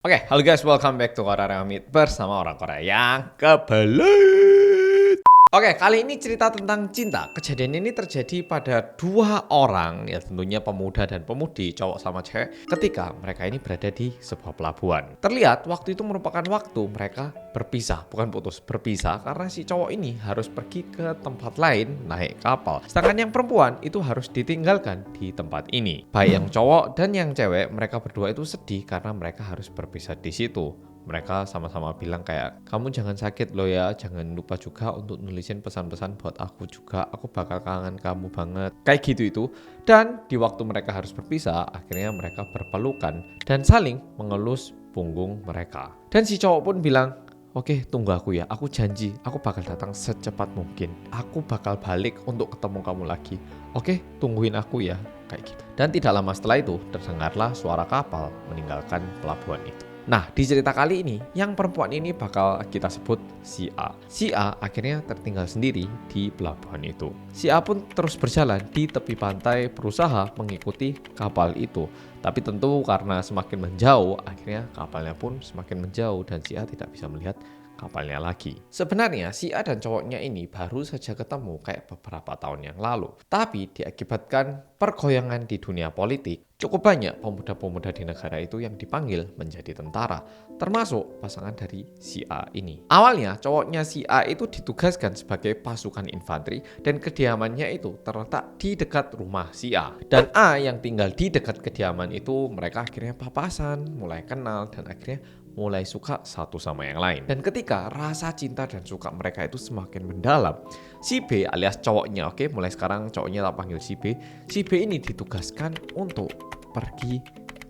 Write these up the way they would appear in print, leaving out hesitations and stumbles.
Oke, halo guys, welcome back to Korea Meet bersama orang Korea yang kebelet. Oke, kali ini cerita tentang cinta. Kejadian ini terjadi pada dua orang, ya tentunya pemuda dan pemudi, cowok sama cewek, ketika mereka ini berada di sebuah pelabuhan. Terlihat waktu itu merupakan waktu mereka berpisah, bukan putus, berpisah karena si cowok ini harus pergi ke tempat lain naik kapal. Sedangkan yang perempuan itu harus ditinggalkan di tempat ini. Baik yang cowok dan yang cewek, mereka berdua itu sedih karena mereka harus berpisah di situ. Mereka sama-sama bilang kayak, kamu jangan sakit loh ya, jangan lupa juga untuk nulisin pesan-pesan buat aku juga, aku bakal kangen kamu banget. Kayak gitu itu. Dan di waktu mereka harus berpisah, akhirnya mereka berpelukan dan saling mengelus punggung mereka. Dan si cowok pun bilang, oke, tunggu aku ya, aku janji, aku bakal datang secepat mungkin. Aku bakal balik untuk ketemu kamu lagi. Oke, tungguin aku ya, kayak gitu. Dan tidak lama setelah itu, terdengarlah suara kapal meninggalkan pelabuhan itu. Nah, di cerita kali ini, yang perempuan ini bakal kita sebut si A. Si A akhirnya tertinggal sendiri di pelabuhan itu. Si A pun terus berjalan di tepi pantai berusaha mengikuti kapal itu. Tapi tentu karena semakin menjauh, akhirnya kapalnya pun semakin menjauh dan si A tidak bisa melihat kapalnya lagi. Sebenarnya si A dan cowoknya ini baru saja ketemu kayak beberapa tahun yang lalu. Tapi diakibatkan pergoyangan di dunia politik, cukup banyak pemuda-pemuda di negara itu yang dipanggil menjadi tentara, termasuk pasangan dari si A ini. Awalnya cowoknya si A itu ditugaskan sebagai pasukan infanteri dan kediamannya itu terletak di dekat rumah si A. Dan A yang tinggal di dekat kediaman itu, mereka akhirnya papasan, mulai kenal dan akhirnya mulai suka satu sama yang lain. Dan ketika rasa cinta dan suka mereka itu semakin mendalam, si B alias cowoknya, oke, mulai sekarang cowoknya tak panggil si B. Si B ini ditugaskan untuk pergi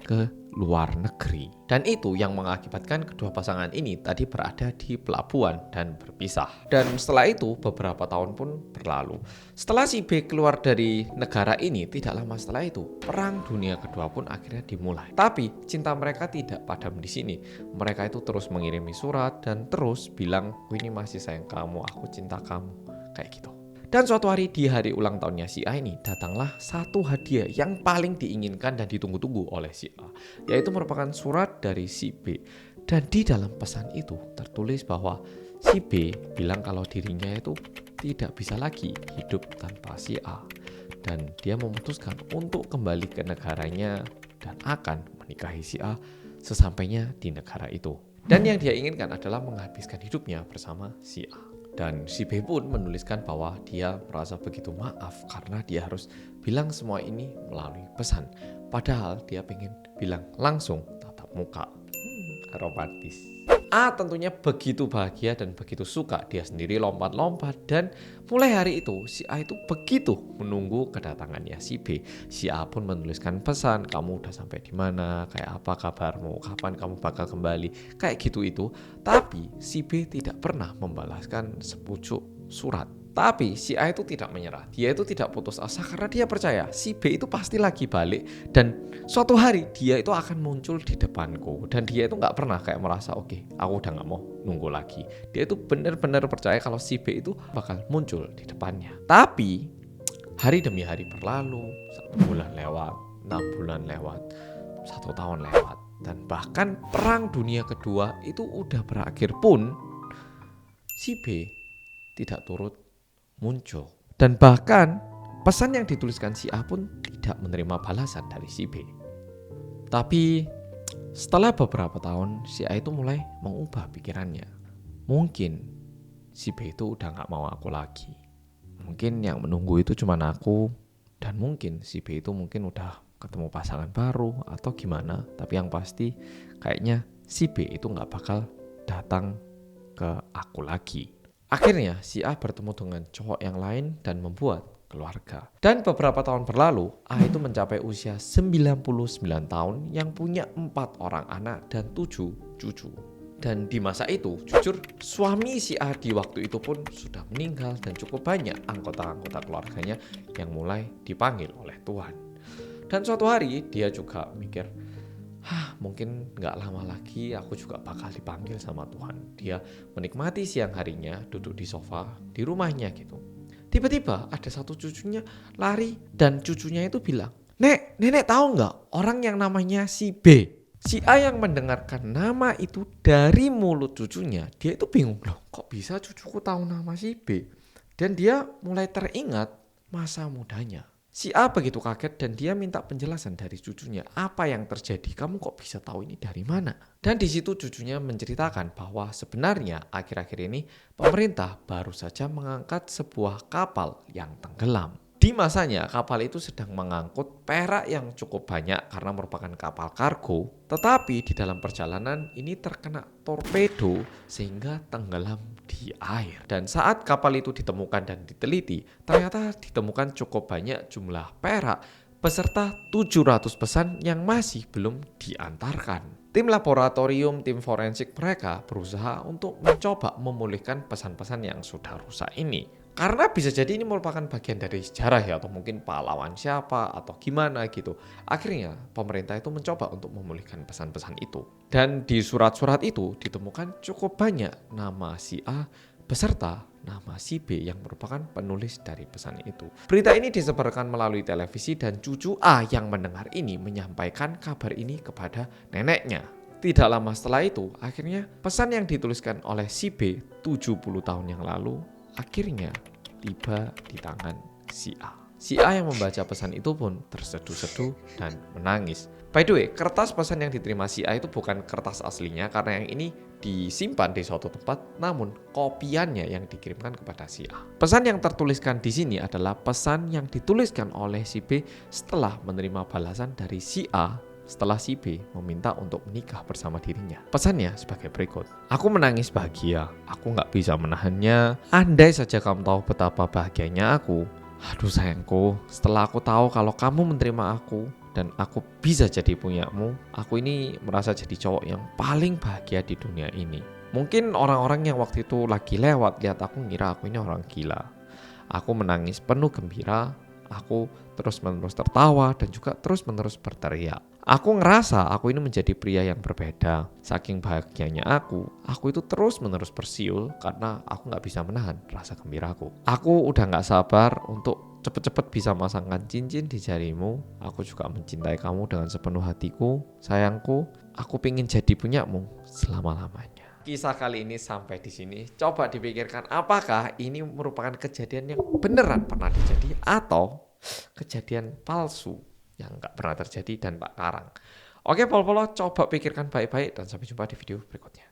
ke luar negeri. Dan itu yang mengakibatkan kedua pasangan ini tadi berada di pelabuhan dan berpisah. Dan setelah itu beberapa tahun pun berlalu. Setelah si B keluar dari negara ini, tidak lama setelah itu Perang Dunia Kedua pun akhirnya dimulai. Tapi cinta mereka tidak padam di sini. Mereka itu terus mengirimi surat dan terus bilang, aku ini masih sayang kamu, aku cinta kamu, kayak gitu. Dan suatu hari di hari ulang tahunnya si A ini, datanglah satu hadiah yang paling diinginkan dan ditunggu-tunggu oleh si A, yaitu merupakan surat dari si B. Dan di dalam pesan itu tertulis bahwa si B bilang kalau dirinya itu tidak bisa lagi hidup tanpa si A. Dan dia memutuskan untuk kembali ke negaranya dan akan menikahi si A sesampainya di negara itu. Dan yang dia inginkan adalah menghabiskan hidupnya bersama si A. Dan si B pun menuliskan bahwa dia merasa begitu maaf karena dia harus bilang semua ini melalui pesan. Padahal dia pengen bilang langsung tatap muka. Romantis. A tentunya begitu bahagia dan begitu suka. Dia sendiri lompat-lompat dan mulai hari itu si A itu begitu menunggu kedatangannya si B. Si A pun menuliskan pesan, kamu udah sampai di mana, kayak apa kabarmu, kapan kamu bakal kembali, kayak gitu itu. Tapi si B tidak pernah membalaskan sepucuk surat. Tapi si A itu tidak menyerah, dia itu tidak putus asa karena dia percaya si B itu pasti lagi balik dan suatu hari dia itu akan muncul di depanku. Dan dia itu gak pernah kayak merasa oke, aku udah gak mau nunggu lagi. Dia itu benar-benar percaya kalau si B itu bakal muncul di depannya. Tapi hari demi hari berlalu, 1 bulan lewat, 6 bulan lewat, 1 tahun lewat. Dan bahkan Perang Dunia Kedua itu udah berakhir pun si B tidak turut muncul. Dan bahkan pesan yang dituliskan si A pun tidak menerima balasan dari si B. Tapi setelah beberapa tahun si A itu mulai mengubah pikirannya. Mungkin si B itu udah gak mau aku lagi. Mungkin yang menunggu itu cuma aku. Dan mungkin si B itu mungkin udah ketemu pasangan baru atau gimana. Tapi yang pasti kayaknya si B itu gak bakal datang ke aku lagi. Akhirnya si A bertemu dengan cowok yang lain dan membuat keluarga. Dan beberapa tahun berlalu, A itu mencapai usia 99 tahun yang punya 4 orang anak dan 7 cucu. Dan di masa itu, jujur suami si A di waktu itu pun sudah meninggal dan cukup banyak anggota-anggota keluarganya yang mulai dipanggil oleh Tuhan. Dan suatu hari dia juga mikir, mungkin gak lama lagi aku juga bakal dipanggil sama Tuhan. Dia menikmati siang harinya duduk di sofa di rumahnya gitu. Tiba-tiba ada satu cucunya lari dan cucunya itu bilang, nenek tahu gak orang yang namanya si B? Si A yang mendengarkan nama itu dari mulut cucunya, dia itu bingung, loh kok bisa cucuku tahu nama si B? Dan dia mulai teringat masa mudanya. Si A begitu kaget dan dia minta penjelasan dari cucunya. Apa yang terjadi? Kamu kok bisa tahu ini dari mana? Dan di situ cucunya menceritakan bahwa sebenarnya akhir-akhir ini pemerintah baru saja mengangkat sebuah kapal yang tenggelam. Di masanya kapal itu sedang mengangkut perak yang cukup banyak karena merupakan kapal kargo. Tetapi di dalam perjalanan ini terkena torpedo sehingga tenggelam di air. Dan saat kapal itu ditemukan dan diteliti, ternyata ditemukan cukup banyak jumlah perak beserta 700 pesan yang masih belum diantarkan. Tim laboratorium, tim forensik mereka berusaha untuk mencoba memulihkan pesan-pesan yang sudah rusak ini. Karena bisa jadi ini merupakan bagian dari sejarah ya, atau mungkin pahlawan siapa atau gimana gitu. Akhirnya pemerintah itu mencoba untuk memulihkan pesan-pesan itu. Dan di surat-surat itu ditemukan cukup banyak nama si A beserta nama si B yang merupakan penulis dari pesan itu. Berita ini disebarkan melalui televisi dan cucu A yang mendengar ini menyampaikan kabar ini kepada neneknya. Tidak lama setelah itu, akhirnya pesan yang dituliskan oleh si B 70 tahun yang lalu akhirnya tiba di tangan si A. Si A yang membaca pesan itu pun terseduh-seduh dan menangis. By the way, kertas pesan yang diterima si A itu bukan kertas aslinya karena yang ini disimpan di suatu tempat, namun kopiannya yang dikirimkan kepada si A. Pesan yang tertuliskan di sini adalah pesan yang dituliskan oleh si B setelah menerima balasan dari si A setelah si B meminta untuk menikah bersama dirinya. Pesannya sebagai berikut. Aku menangis bahagia, aku gak bisa menahannya. Andai saja kamu tahu betapa bahagianya aku. Aduh sayangku, setelah aku tahu kalau kamu menerima aku dan aku bisa jadi punyamu, aku ini merasa jadi cowok yang paling bahagia di dunia ini. Mungkin orang-orang yang waktu itu lagi lewat lihat aku ngira aku ini orang gila. Aku menangis penuh gembira, aku terus-menerus tertawa dan juga terus-menerus berteriak. Aku ngerasa aku ini menjadi pria yang berbeda. Saking bahagianya aku itu terus-menerus bersiul karena aku gak bisa menahan rasa gembiraku. Aku udah gak sabar untuk cepet-cepet bisa masangkan cincin di jarimu. Aku juga mencintai kamu dengan sepenuh hatiku. Sayangku, aku pengen jadi punyamu selama-lamanya. Kisah kali ini sampai di sini. Coba dipikirkan apakah ini merupakan kejadian yang beneran pernah terjadi atau kejadian palsu yang nggak pernah terjadi dan tak karang. Oke, pol-polo, coba pikirkan baik-baik dan sampai jumpa di video berikutnya.